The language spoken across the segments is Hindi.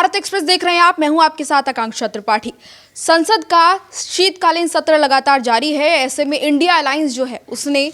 भारत एक्सप्रेस देख रहे हैं आप। मैं हूं आपके साथ आकांक्षा त्रिपाठी। संसद का शीतकालीन सत्र लगातार जारी है। ऐसे में इंडिया अलायंस जो है उसने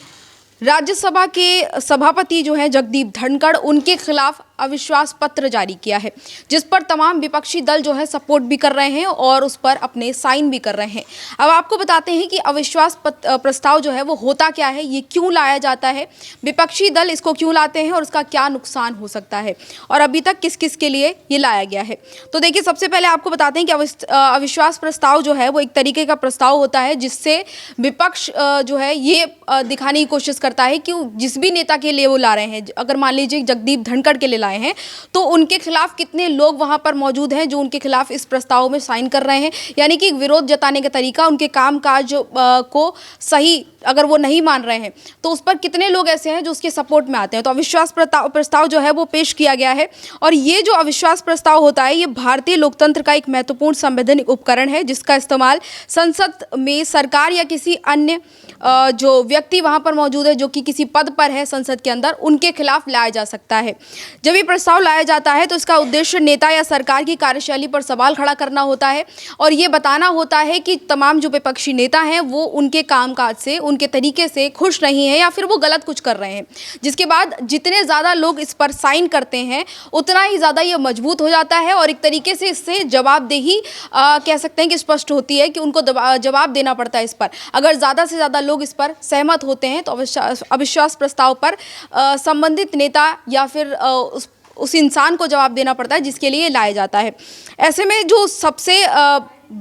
राज्यसभा के सभापति जो हैं जगदीप धनखड़, उनके खिलाफ अविश्वास पत्र जारी किया है, जिस पर तमाम विपक्षी दल जो है सपोर्ट भी कर रहे हैं और उस पर अपने साइन भी कर रहे हैं। अब आपको बताते हैं कि अविश्वास प्रस्ताव जो है वो होता क्या है, ये क्यों लाया जाता है, विपक्षी दल इसको क्यों लाते हैं और उसका क्या नुकसान हो सकता है और अभी तक किस किस के लिए ये लाया गया है। तो देखिए, सबसे पहले आपको बताते हैं कि अविश्वास प्रस्ताव जो है वो एक तरीके का प्रस्ताव होता है जिससे विपक्ष जो है ये दिखाने की कोशिश करता है कि जिस भी नेता के लिए वो ला रहे हैं, अगर मान लीजिए जगदीप धनखड़ के लिए लाए हैं, तो उनके खिलाफ कितने लोग वहां पर मौजूद हैं जो उनके खिलाफ इस प्रस्ताव में साइन कर रहे हैं। यानी कि विरोध जताने का तरीका, उनके कामकाज को सही अगर वो नहीं मान रहे हैं तो उस पर कितने लोग ऐसे हैं जो उसके सपोर्ट में आते हैं। तो अविश्वास प्रस्ताव जो है वो पेश किया गया है और ये जो अविश्वास प्रस्ताव होता है ये भारतीय लोकतंत्र का एक महत्वपूर्ण संवैधानिक उपकरण है, जिसका इस्तेमाल संसद में सरकार या किसी अन्य जो व्यक्ति वहां पर मौजूद है जो कि किसी पद पर है संसद के अंदर, उनके खिलाफ लाया जा सकता है। जब ये प्रस्ताव लाया जाता है तो इसका उद्देश्य नेता या सरकार की कार्यशैली पर सवाल खड़ा करना होता है और ये बताना होता है कि तमाम जो विपक्षी नेता हैं वो उनके कामकाज से, उनके तरीके से खुश नहीं है या फिर वो गलत कुछ कर रहे हैं। जिसके बाद जितने ज़्यादा लोग इस पर साइन करते हैं उतना ही ज़्यादा ये मजबूत हो जाता है और एक तरीके से इससे जवाबदेही कह सकते हैं कि स्पष्ट होती है कि उनको जवाब देना पड़ता है इस पर। अगर ज़्यादा से ज़्यादा लोग इस पर सहमत होते हैं तो अविश्वास प्रस्ताव पर संबंधित नेता या फिर उस इंसान को जवाब देना पड़ता है जिसके लिए लाया जाता है। ऐसे में जो सबसे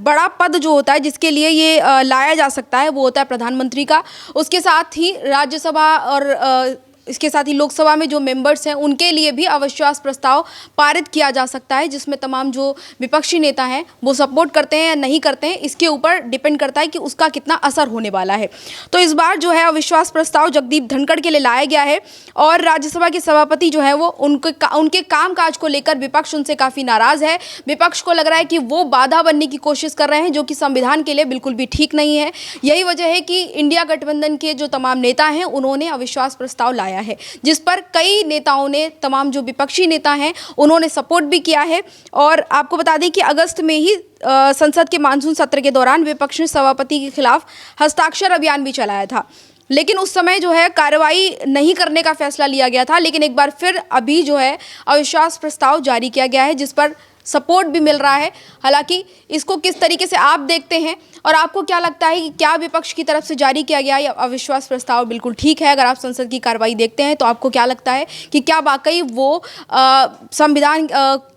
बड़ा पद जो होता है जिसके लिए ये लाया जा सकता है वो होता है प्रधानमंत्री का। उसके साथ ही राज्यसभा और इसके साथ ही लोकसभा में जो मेंबर्स हैं उनके लिए भी अविश्वास प्रस्ताव पारित किया जा सकता है, जिसमें तमाम जो विपक्षी नेता हैं वो सपोर्ट करते हैं या नहीं करते हैं, इसके ऊपर डिपेंड करता है कि उसका कितना असर होने वाला है। तो इस बार जो है अविश्वास प्रस्ताव जगदीप धनखड़ के लिए लाया गया है और राज्यसभा के सभापति जो है वो उनके कामकाज को लेकर विपक्ष उनसे काफ़ी नाराज़ है। विपक्ष को लग रहा है कि वो बाधा बनने की कोशिश कर रहे हैं, जो कि संविधान के लिए बिल्कुल भी ठीक नहीं है। यही वजह है कि इंडिया गठबंधन के जो तमाम नेता हैं उन्होंने अविश्वास प्रस्ताव लाया है, जिस पर कई नेताओं ने, तमाम जो विपक्षी नेता हैं उन्होंने सपोर्ट भी किया है। और आपको बता दें कि अगस्त में ही संसद के मानसून सत्र के दौरान विपक्ष ने सभापति के खिलाफ हस्ताक्षर अभियान भी चलाया था, लेकिन उस समय जो है कार्रवाई नहीं करने का फैसला लिया गया था। लेकिन एक बार फिर अभी जो है अविश्वास प्रस्ताव जारी किया गया है जिस पर सपोर्ट भी मिल रहा है। हालांकि इसको किस तरीके से आप देखते हैं और आपको क्या लगता है कि क्या विपक्ष की तरफ से जारी किया गया या अविश्वास प्रस्ताव बिल्कुल ठीक है? अगर आप संसद की कार्रवाई देखते हैं तो आपको क्या लगता है कि क्या वाकई वो संविधान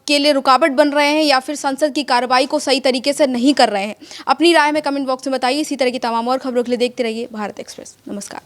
के लिए रुकावट बन रहे हैं या फिर संसद की कार्रवाई को सही तरीके से नहीं कर रहे हैं? अपनी राय में कमेंट बॉक्स में बताइए। इसी तरह की तमाम और खबरों के लिए देखते रहिए भारत एक्सप्रेस। नमस्कार।